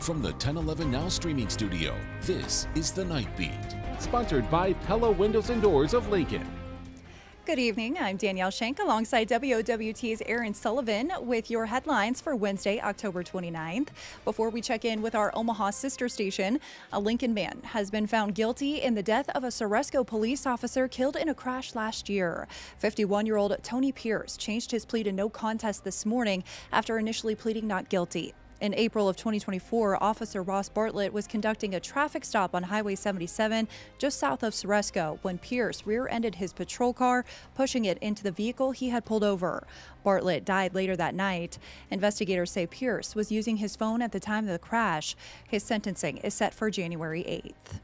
From the 1011 Now streaming studio, this is The Night Beat. Sponsored by Pella Windows and Doors of Lincoln. Good evening. I'm Danielle Shenk alongside WOWT's Aaron Sullivan with your headlines for Wednesday, October 29th. Before we check in with our Omaha sister station, a Lincoln man has been found guilty in the death of a Ceresco police officer killed in a crash last year. 51-year-old Tony Pierce changed his plea to no contest this morning after initially pleading not guilty. In April of 2024, Officer Ross Bartlett was conducting a traffic stop on Highway 77 just south of Ceresco when Pierce rear-ended his patrol car, pushing it into the vehicle he had pulled over. Bartlett died later that night. Investigators say Pierce was using his phone at the time of the crash. His sentencing is set for January 8th.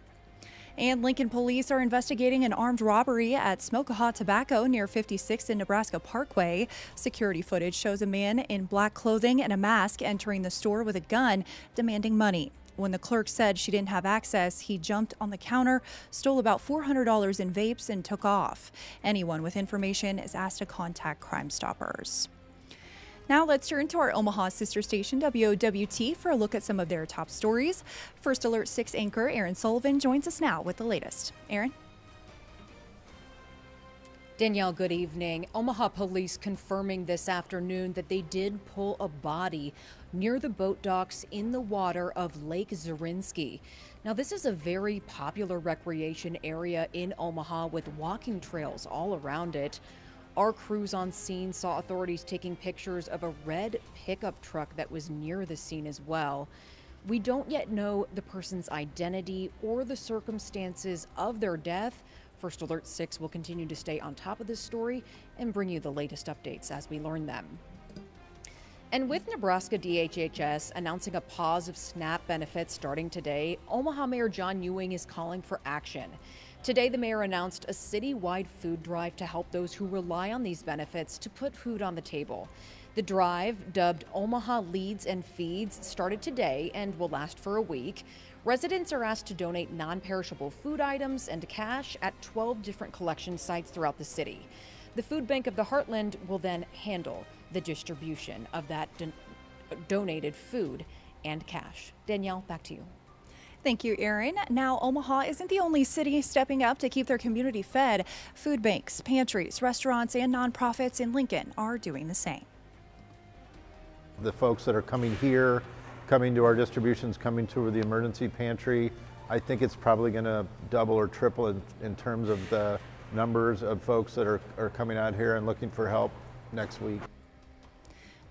And Lincoln police are investigating an armed robbery at Smoke-A-Hot Tobacco near 56th and Nebraska Parkway. Security footage shows a man in black clothing and a mask entering the store with a gun, demanding money. When the clerk said she didn't have access, he jumped on the counter, stole about $400 in vapes, and took off. Anyone with information is asked to contact Crime Stoppers. Now let's turn to our Omaha sister station, WOWT, for a look at some of their top stories. First Alert 6 anchor Aaron Sullivan joins us now with the latest. Aaron? Danielle, good evening. Omaha police confirming this afternoon that they did pull a body near the boat docks in the water of Lake Zarinsky. Now, this is a very popular recreation area in Omaha with walking trails all around it. Our crews on scene saw authorities taking pictures of a red pickup truck that was near the scene as well. We don't yet know the person's identity or the circumstances of their death. First Alert 6 will continue to stay on top of this story and bring you the latest updates as we learn them. And with Nebraska DHHS announcing a pause of SNAP benefits starting today, Omaha Mayor John Ewing is calling for action. Today, the mayor announced a citywide food drive to help those who rely on these benefits to put food on the table. The drive, dubbed Omaha Leads and Feeds, started today and will last for a week. Residents are asked to donate non-perishable food items and cash at 12 different collection sites throughout the city. The Food Bank of the Heartland will then handle the distribution of that donated food and cash. Danielle, back to you. Thank you, Aaron. Now, Omaha isn't the only city stepping up to keep their community fed. Food banks, pantries, restaurants, and nonprofits in Lincoln are doing the same. The folks that are coming here, coming to our distributions, coming to the emergency pantry, I think it's probably going to double or triple in terms of the numbers of folks that are coming out here and looking for help next week.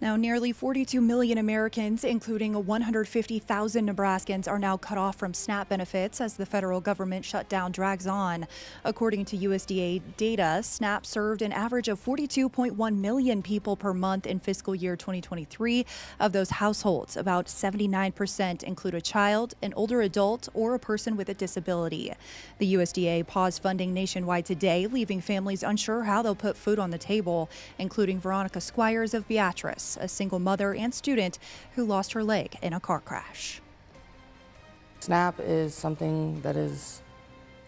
Now, nearly 42 million Americans, including 150,000 Nebraskans, are now cut off from SNAP benefits as the federal government shutdown drags on. According to USDA data, SNAP served an average of 42.1 million people per month in fiscal year 2023. Of those households, about 79% include a child, an older adult, or a person with a disability. The USDA paused funding nationwide today, leaving families unsure how they'll put food on the table, including Veronica Squires of Beatrice, a single mother and student who lost her leg in a car crash. SNAP is something that is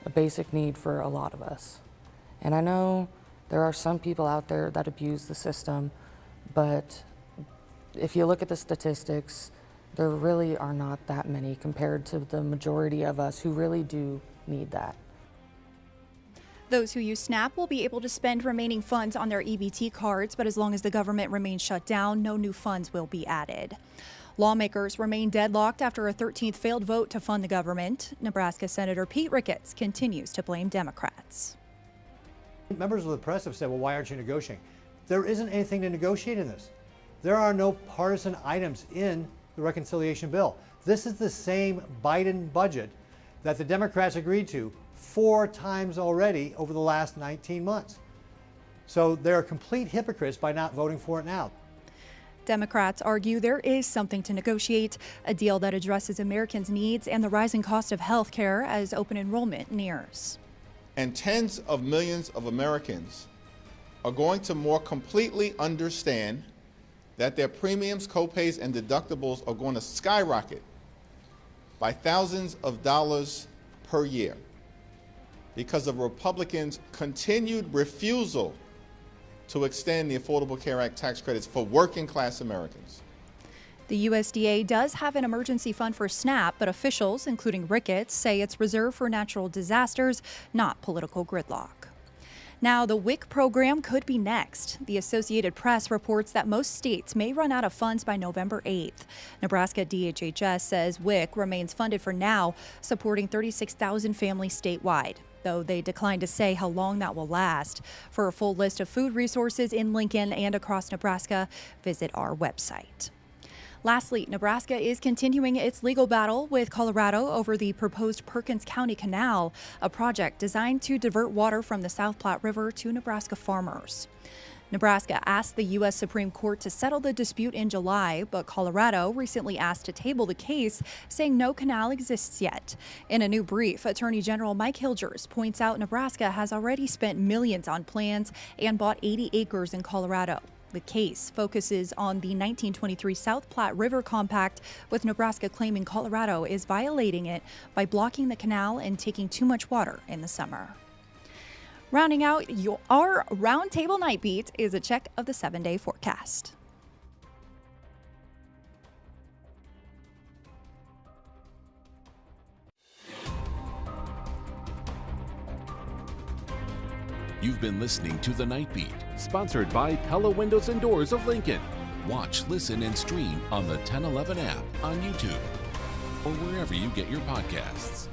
a basic need for a lot of us. And I know there are some people out there that abuse the system, but if you look at the statistics, there really are not that many compared to the majority of us who really do need that. Those who use SNAP will be able to spend remaining funds on their EBT cards, but as long as the government remains shut down, no new funds will be added. Lawmakers remain deadlocked after a 13th failed vote to fund the government. Nebraska Senator Pete Ricketts continues to blame Democrats. Members of the press have said, well, why aren't you negotiating? There isn't anything to negotiate in this. There are no partisan items in the reconciliation bill. This is the same Biden budget that the Democrats agreed to 4 times already over the last 19 months. So they're complete hypocrites by not voting for it now. Democrats argue there is something to negotiate, a deal that addresses Americans' needs and the rising cost of health care as open enrollment nears. And tens of millions of Americans are going to more completely understand that their premiums, copays, and deductibles are going to skyrocket by thousands of dollars per year because of Republicans' continued refusal to extend the Affordable Care Act tax credits for working class Americans. The USDA does have an emergency fund for SNAP, but officials, including Ricketts, say it's reserved for natural disasters, not political gridlock. Now, the WIC program could be next. The Associated Press reports that most states may run out of funds by November 8th. Nebraska DHHS says WIC remains funded for now, supporting 36,000 families statewide, though they declined to say how long that will last. For a full list of food resources in Lincoln and across Nebraska, visit our website. Lastly, Nebraska is continuing its legal battle with Colorado over the proposed Perkins County Canal, a project designed to divert water from the South Platte River to Nebraska farmers. Nebraska asked the U.S. Supreme Court to settle the dispute in July, but Colorado recently asked to table the case, saying no canal exists yet. In a new brief, Attorney General Mike Hilgers points out Nebraska has already spent millions on plans and bought 80 acres in Colorado. The case focuses on the 1923 South Platte River Compact, with Nebraska claiming Colorado is violating it by blocking the canal and taking too much water in the summer. Rounding out our Roundtable Night Beat is a check of the 7-day forecast. You've been listening to The Night Beat. Sponsored by Pella Windows and Doors of Lincoln. Watch, listen, and stream on the 1011 app on YouTube or wherever you get your podcasts.